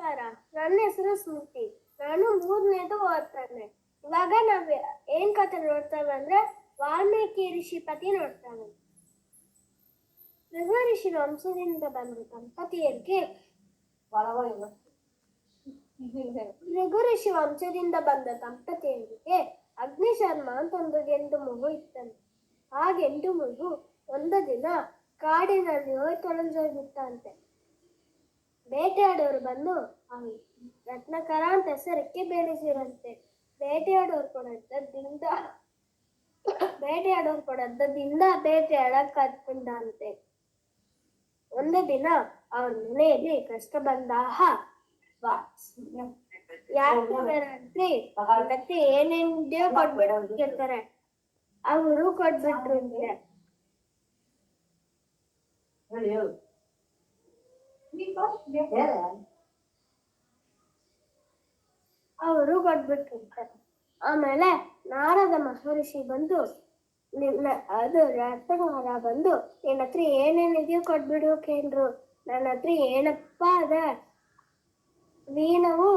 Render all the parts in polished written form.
ನಮಸ್ಕಾರ, ನನ್ನ ಹೆಸರು ಸ್ಮೃತಿ. ನಾನು 3ನೇದು ಓದ್ತಾನೆ. ಇವಾಗ ನಾವ್ ಏನ್ ಕಥೆ ನೋಡ್ತೇವೆ ಅಂದ್ರೆ ವಾಲ್ಮೀಕಿ ಋಷಿ ಪತಿ ನೋಡ್ತಾವೆ. ರಘು ಋಷಿ ವಂಶದಿಂದ ಬಂದ ದಂಪತಿಯರಿಗೆ ರಘು ಋಷಿ ವಂಶದಿಂದ ಬಂದ ದಂಪತಿಯರಿಗೆ ಅಗ್ನಿಶರ್ಮ ಅಂತ ಒಂದು ಗೆಂಡು ಮಗು ಇತ್ತಂತೆ. ಆ ಗೆಂಡು ಮಗು ಒಂದು ದಿನ ಕಾಡಿನಲ್ಲಿ ಹೋಗಿ ತೊಳೆದೋಗಿತ್ತಂತೆ. ಬೇಟೆಯಾಡೋರು ಬಂದು ರತ್ನಾಕರ ಅಂತ ಹೆಸರಕ್ಕೆ ಬೆಳೆಸಿರಂತೆ. ಬೇಟೆಯಾಡೋರು ಕೊಡದ್ದರಿಂದ ಬೇಟೆಯಾಡಕ್ ಕತ್ಕೊಂಡಂತೆ. ಒಂದು ದಿನ ಅವನ ಮನೆಯಲ್ಲಿ ಕಷ್ಟ ಬಂದಾಹ ಯಾಕೆ ಏನೇನಿದೆಯೋ ಕೊಟ್ಬಿಟ್ಟಿರ್ತಾರೆ. ಅವರು ಕೊಟ್ಬಿಟ್ರಂತೆ. ಆಮೇಲೆ ನಾರದ ಮಹರ್ಷಿ ಬಂದು ಅದು ರತ್ನಕರ ಬಂದು ನಿನ್ನ ಹತ್ರ ಏನೇನಿದೆಯೋ ಕೊಟ್ಬಿಡು ಕೇಂದ್ರು. ನನ್ನ ಹತ್ರ ಏನಪ್ಪ ಅದ ವೀಣವು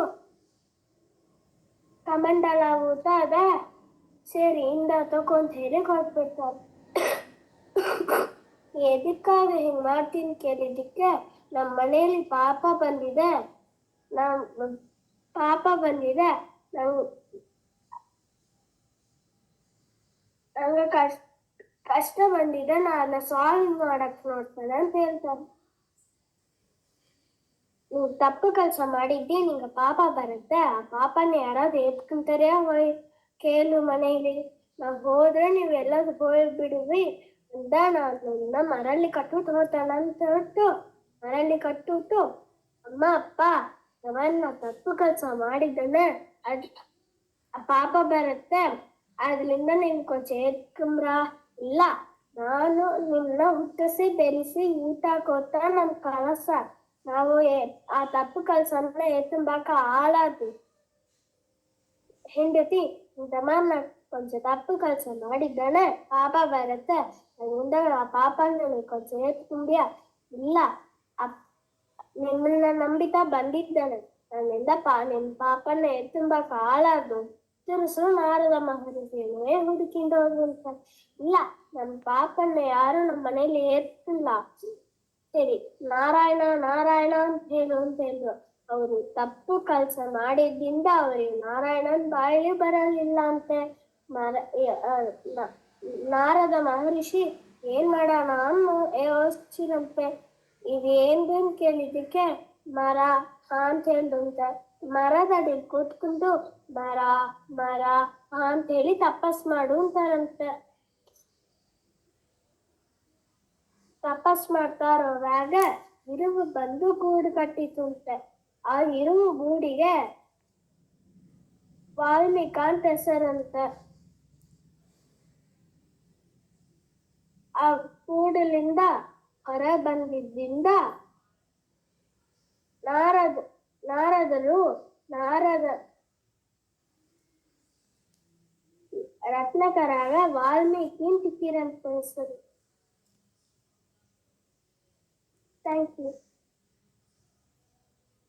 ಕಮಂಡಲ ಊಟ ಅದ ಸರಿ ಇಂದ ತಗೊಂತ ಹೇಳಿ ಕೊಟ್ಬಿಡ್ತಾರೆ. ಎದಕ್ಕಾಗ ಹಿಂಗ್ ಮಾಡ್ತೀನಿ ಕೇಳಿದ್ದಕ್ಕೆ ನಮ್ಮ ಮನೆಯಲ್ಲಿ ಪಾಪ ಬಂದಿದೆ, ನಂಗೆ ಕಷ್ಟ ಬಂದಿದೆ, ನಾನು ಸಾಲ್ವ್ ಮಾಡಕ್ ನೋಡ್ತೇನೆ ಅಂತ ಹೇಳ್ತಾರೆ. ನೀವು ತಪ್ಪು ಕೆಲಸ ಮಾಡಿದ್ದಿ, ನಿಂಗೆ ಪಾಪ ಬರುತ್ತೆ. ಆ ಪಾಪನ ಯಾರಾದ್ರು ಎತ್ಕೊಂತಾರೆ ಕೇಳು ಮನೆಯಲ್ಲಿ. ನಾವು ಹೋದ್ರೆ ನೀವು ಎಲ್ಲಾದ್ರು ಹೋಗ್ಬಿಡುವಿ ಅಂತ ನಾನು ಮರಳಿ ಕಟ್ಬಿಟ್ಟು ಹೋಗ್ತಾನ ಅಂತ ಹೊಟ್ಟು ಮರಳಿ ಕಟ್ಬಿಟ್ಟು ಅಮ್ಮ ಅಪ್ಪ ಅವನ್ನ ತಪ್ಪು ಕೆಲಸ ಮಾಡಿದ್ದಾನೆ, ಆ ಪಾಪ ಬರುತ್ತೆ, ಅದ್ರಿಂದ ನಿನ್ ಕೊಂಚ ಎತ್ಕಂಬ್ರ. ಇಲ್ಲ, ನಾನು ನಿನ್ನ ಹುಟ್ಟಿಸಿ ಬೆಳೆಸಿ ಊಟ ಕೊಟ್ಟ ನಮ್ ಕಳಸ, ನಾವು ಆ ತಪ್ಪು ಕೆಲಸನ ಎತ್ತಂಬಾಕ ಹಾಳಾದ್ವಿ. ಹೆಂಡತಿ ತಮ್ಮನ್ನ ಕೊಂಚ ತಪ್ಪು ಕೆಲಸ ಮಾಡಿದ್ದಾನೆ, ಪಾಪ ಬರುತ್ತೆ, ಅದರಿಂದ ಆ ಪಾಪನ ಕೊಂಚ ಎತ್ಕೊಂಡ್ಯಾ. ಇಲ್ಲ, ನಿಮ್ಮನ್ನ ನಂಬಿತಾ ಬಂದಿದ್ದಾನೆ, ನನ್ನಿಂದ ನಿನ್ ಪಾಪನ ಎತ್ತಂಬಾಕ ಹಾಳಾದ್ರು ತಿರುಸು ನಾರದ ಮಹರ್ಷಿಯೇ ಹುಡುಕಿಂದ ಹೋಗುವಂತ. ಇಲ್ಲ, ನನ್ನ ಪಾಪನ್ನ ಯಾರು ನಮ್ಮ ಮನೇಲಿ ಎತ್ತಿಲ್ಲ, ಸರಿ ನಾರಾಯಣ ನಾರಾಯಣ ಅಂತ ಹೇಳಿದ್ರು. ಅವರು ತಪ್ಪು ಕೆಲಸ ಮಾಡಿದ್ದಿಂದ ಅವ್ರಿಗೆ ನಾರಾಯಣನ್ ಬಾಯಲ್ಲಿ ಬರಲಿಲ್ಲ ಅಂತೆ. ನಾರದ ಮಹರ್ಷಿ ಏನ್ ಮಾಡೋಣ ಅನ್ನೋ ಯೋಚಿಸಿರಂತೆ. ಇದೇನ್ ಕೇಳಿದ್ದಕ್ಕೆ ಮರ ಅಂತ ಹೇಳಿದಂತೆ. ಮರದಡಿ ಕೂತ್ಕೊಂಡು ಮರ ಮರ ಅಂತ ಹೇಳಿ ತಪಸ್ ಮಾಡು ಅಂತಾರಂತೆ. ತಪಸ್ ಮಾಡ್ತಾ ಇರೋವಾಗ ಇರುವು ಬಂದು ಗೂಡು ಕಟ್ಟಿತಂತೆ. ಆ ಇರುವು ಗೂಡಿಗೆ ವಾಲ್ಮೀಕ ಅಂತ ಹೆಸರಂತೆ. ಆ ಕೂಡಲಿಂದ ಹೊರ ಬಂದಿದ್ದಿಂದ ರತ್ನಾಕರಾಗ ವಾಲ್ಮೀಕಿ ಅಂತ ಹೆಸರು. Thank you.